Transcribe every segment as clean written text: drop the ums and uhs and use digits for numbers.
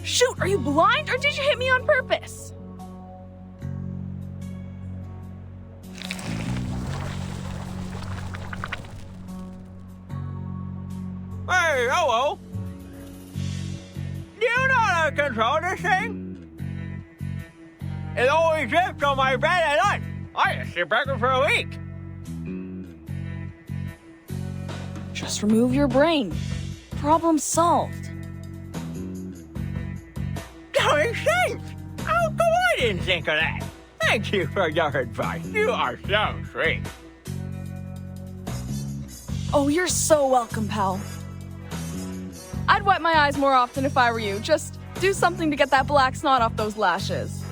Shoot, are you blind or did you hit me on purpose? Hey, hello. Do you know how to control this thing? It always drips on my bed at night. I just sleep record for a week. Just remove your brain. Problem solved. Going safe. How come I didn't think of that? Thank you for your advice. You are so sweet. Oh, you're so welcome, pal. I'd wipe my eyes more often if I were you. Just do something to get that black snot off those lashes.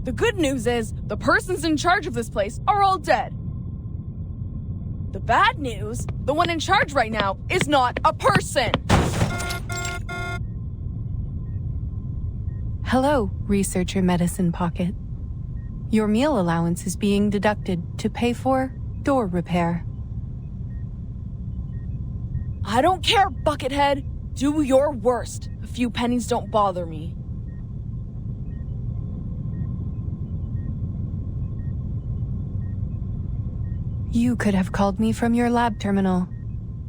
The good news is, the persons in charge of this place are all dead. The bad news, the one in charge right now is not a person. Hello, Researcher Medicine Pocket. Your meal allowance is being deducted to pay for door repair. I don't care, Buckethead. Do your worst. A few pennies don't bother me. You could have called me from your lab terminal.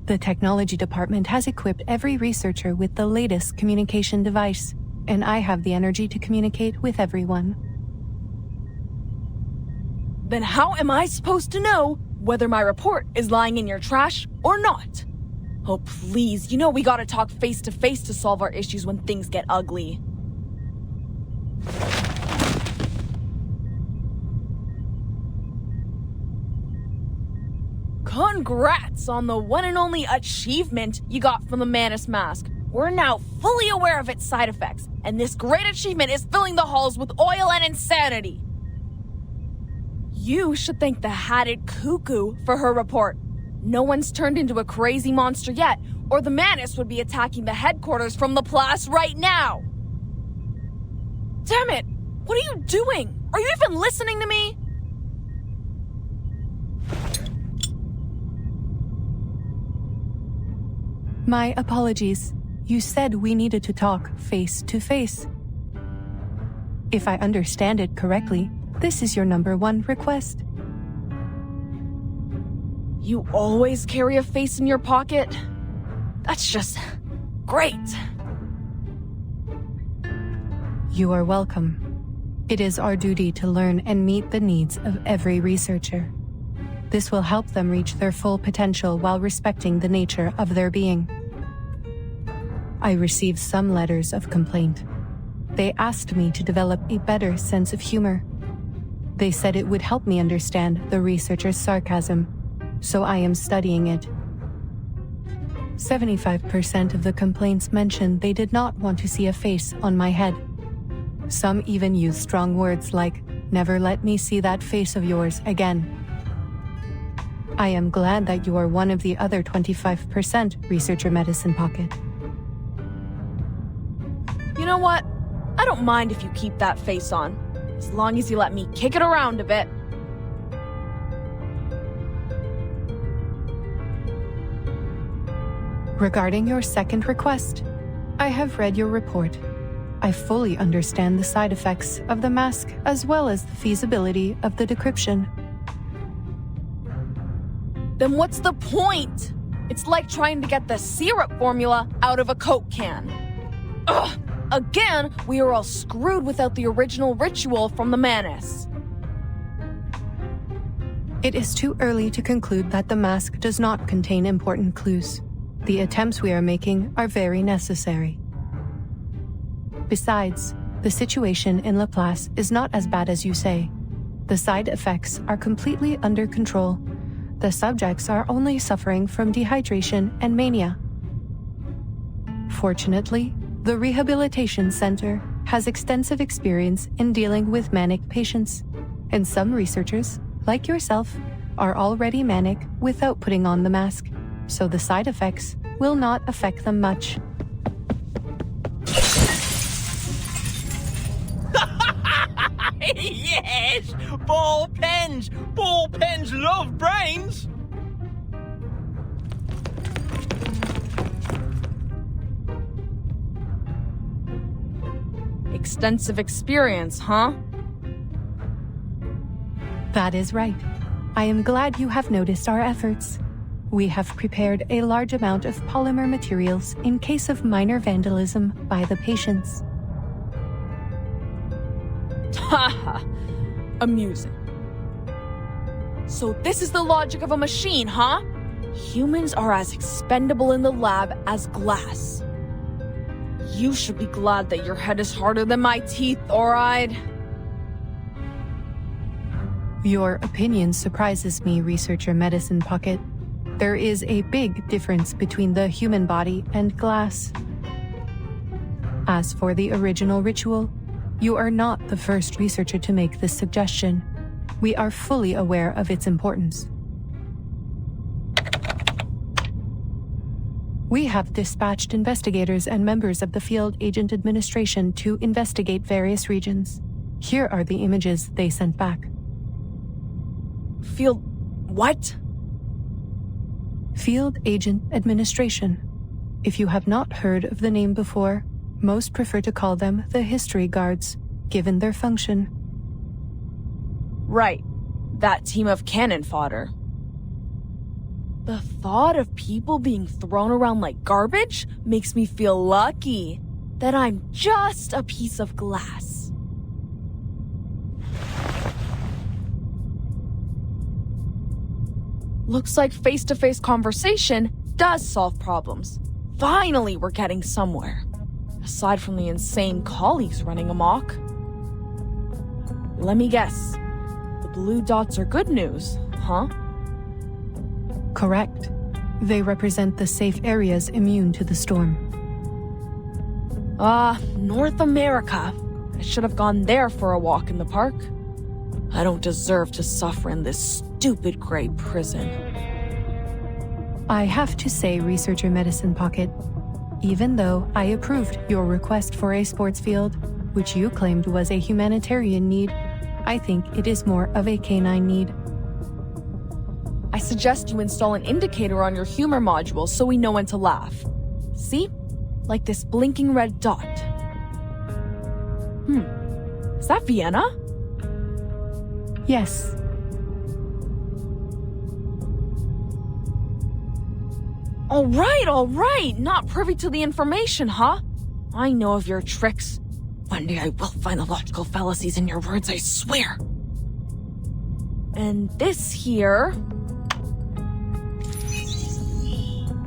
The technology department has equipped every researcher with the latest communication device, and I have the energy to communicate with everyone. Then how am I supposed to know whether my report is lying in your trash or not? Oh, please, you know we gotta talk face to face to solve our issues when things get ugly. Congrats on the one and only achievement you got from the Manus mask. We're now fully aware of its side effects, and this great achievement is filling the halls with oil and insanity. You should thank the Hatted Cuckoo for her report. No one's turned into a crazy monster yet, or the Manus would be attacking the headquarters from Laplace right now. Damn it! What are you doing? Are you even listening to me? My apologies. You said we needed to talk face to face. If I understand it correctly, this is your #1 request. You always carry a face in your pocket? That's just great. You are welcome. It is our duty to learn and meet the needs of every researcher. This will help them reach their full potential while respecting the nature of their being. I received some letters of complaint. They asked me to develop a better sense of humor. They said it would help me understand the researcher's sarcasm, so I am studying it. 75% of the complaints mentioned they did not want to see a face on my head. Some even used strong words like, "Never let me see that face of yours again." I am glad that you are one of the other 25%, Researcher Medicine Pocket. You know what? I don't mind if you keep that face on, as long as you let me kick it around a bit. Regarding your second request, I have read your report. I fully understand the side effects of the mask as well as the feasibility of the decryption. Then what's the point? It's like trying to get the syrup formula out of a Coke can. Ugh! Again, we are all screwed without the original ritual from the Manus. It is too early to conclude that the mask does not contain important clues. The attempts we are making are very necessary. Besides, the situation in Laplace is not as bad as you say. The side effects are completely under control. The subjects are only suffering from dehydration and mania. Fortunately, the Rehabilitation Center has extensive experience in dealing with manic patients, and some researchers, like yourself, are already manic without putting on the mask, so the side effects will not affect them much. Yes! Ball pens! Ball pens love brains! Extensive experience, huh? That is right. I am glad you have noticed our efforts. We have prepared a large amount of polymer materials in case of minor vandalism by the patients. Haha. Amusing. So this is the logic of a machine, huh? Humans are as expendable in the lab as glass. You should be glad that your head is harder than my teeth, alright? Your opinion surprises me, Researcher Medicine Pocket. There is a big difference between the human body and glass. As for the original ritual, you are not the first researcher to make this suggestion. We are fully aware of its importance. We have dispatched investigators and members of the Field Agent Administration to investigate various regions. Here are the images they sent back. Field... what? Field Agent Administration. If you have not heard of the name before, most prefer to call them the History Guards, given their function. Right. That team of cannon fodder. The thought of people being thrown around like garbage makes me feel lucky that I'm just a piece of glass. Looks like face-to-face conversation does solve problems. Finally, we're getting somewhere. Aside from the insane colleagues running amok. Let me guess. The blue dots are good news, huh? Correct. They represent the safe areas immune to the storm. North America. I should have gone there for a walk in the park. I don't deserve to suffer in this stupid gray prison. I have to say, Researcher Medicine Pocket, even though I approved your request for a sports field, which you claimed was a humanitarian need, I think it is more of a canine need. I suggest you install an indicator on your humor module so we know when to laugh. See? Like this blinking red dot. Is that Vienna? Yes. All right. Not privy to the information, huh? I know of your tricks. One day I will find the logical fallacies in your words, I swear. And this here...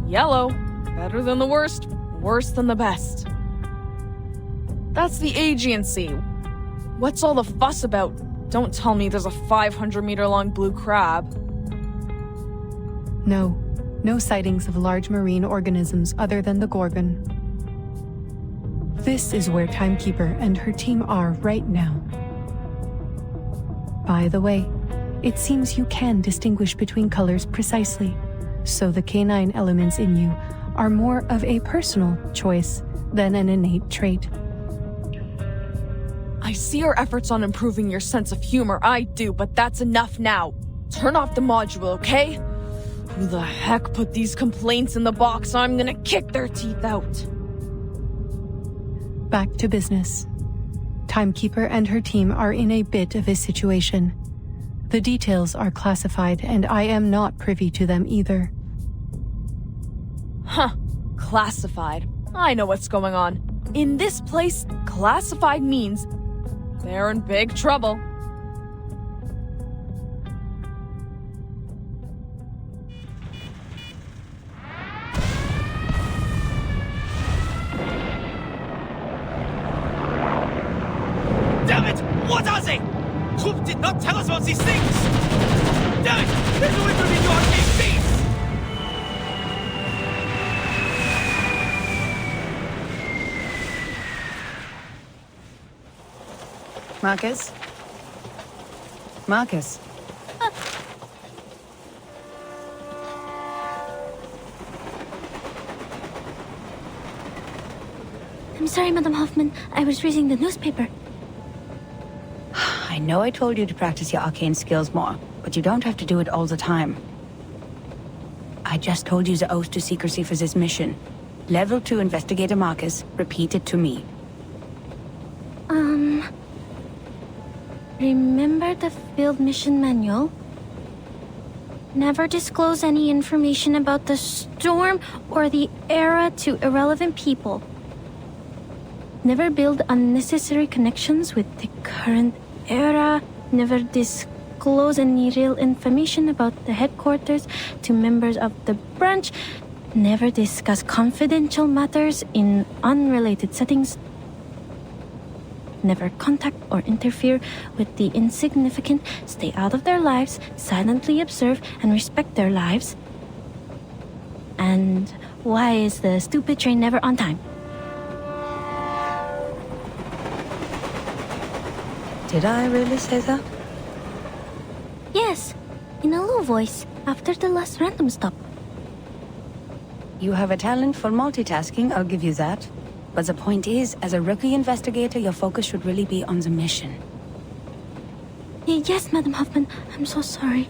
yellow. Better than the worst, worse than the best. That's the agency. What's all the fuss about? Don't tell me there's a 500-meter-long blue crab. No sightings of large marine organisms other than the Gorgon. This is where Timekeeper and her team are right now. By the way, it seems you can distinguish between colors precisely, so the canine elements in you are more of a personal choice than an innate trait. I see your efforts on improving your sense of humor, I do, but that's enough now. Turn off the module, okay? Who the heck put these complaints in the box? I'm gonna kick their teeth out. Back to business. Timekeeper and her team are in a bit of a situation. The details are classified, and I am not privy to them either. Huh. Classified. I know what's going on. In this place, classified means they're in big trouble. Damn it! What are they? Trupp did not tell us about these things! Damn it! They're doing to me to our base! Marcus? Marcus? I'm sorry, Madam Hoffman. I was reading the newspaper. I know I told you to practice your arcane skills more, but you don't have to do it all the time. I just told you the oath to secrecy for this mission. Level 2 Investigator Marcus, repeat it to me. Remember the field mission manual? Never disclose any information about the storm or the era to irrelevant people. Never build unnecessary connections with the current era. Never disclose any real information about the headquarters to members of the branch. Never discuss confidential matters in unrelated settings. Never contact or interfere with the insignificant. Stay out of their lives, silently observe and respect their lives. And why is the stupid train never on time? Did I really say that? Yes, in a low voice, after the last random stop. You have a talent for multitasking, I'll give you that. But the point is, as a rookie investigator, your focus should really be on the mission. Yes, Madam Hoffman, I'm so sorry.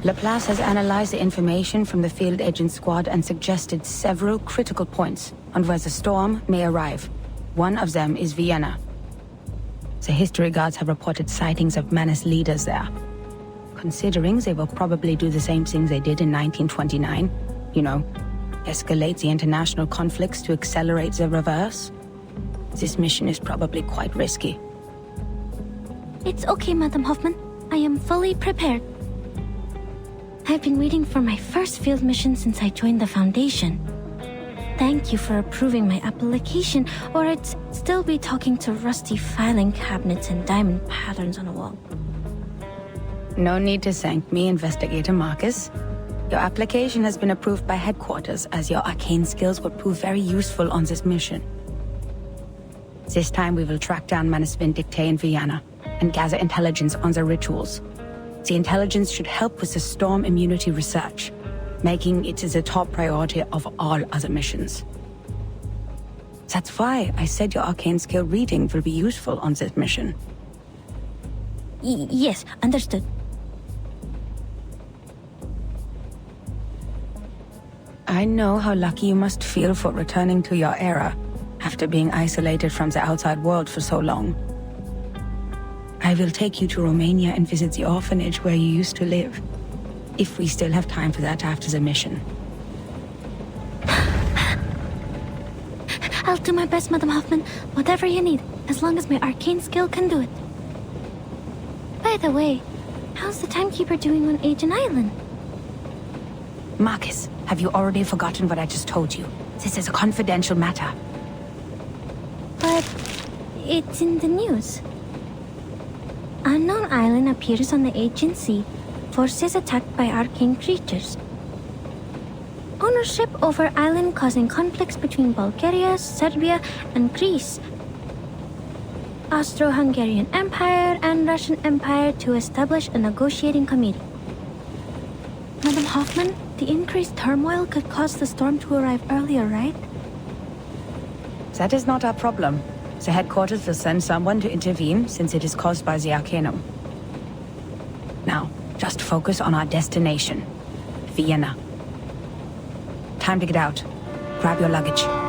Laplace has analyzed the information from the field agent squad and suggested several critical points on where the storm may arrive. One of them is Vienna. The history guards have reported sightings of menace leaders there. Considering they will probably do the same things they did in 1929, you know, escalate the international conflicts to accelerate the reverse, this mission is probably quite risky. It's okay, Madam Hoffman. I am fully prepared. I've been waiting for my first field mission since I joined the Foundation. Thank you for approving my application, or I'd still be talking to rusty filing cabinets and diamond patterns on a wall. No need to thank me, Investigator Marcus. Your application has been approved by headquarters, as your arcane skills will prove very useful on this mission. This time we will track down Manus Vindictae in Vienna and gather intelligence on their rituals. The intelligence should help with the storm immunity research, making it the top priority of all other missions. That's why I said your arcane skill reading will be useful on this mission. Yes, understood. I know how lucky you must feel for returning to your era, after being isolated from the outside world for so long. I will take you to Romania and visit the orphanage where you used to live, if we still have time for that after the mission. I'll do my best, Madam Hoffman. Whatever you need, as long as my arcane skill can do it. By the way, how's the timekeeper doing on Agent Island? Marcus, have you already forgotten what I just told you? This is a confidential matter. But it's in the news. Unknown island appears on the agency. Forces attacked by arcane creatures. Ownership over island causing conflicts between Bulgaria, Serbia, and Greece. Austro-Hungarian Empire and Russian Empire to establish a negotiating committee. Madam Hoffman, the increased turmoil could cause the storm to arrive earlier, right? That is not our problem. The headquarters will send someone to intervene since it is caused by the Arcanum. Now, just focus on our destination, Vienna. Time to get out. Grab your luggage.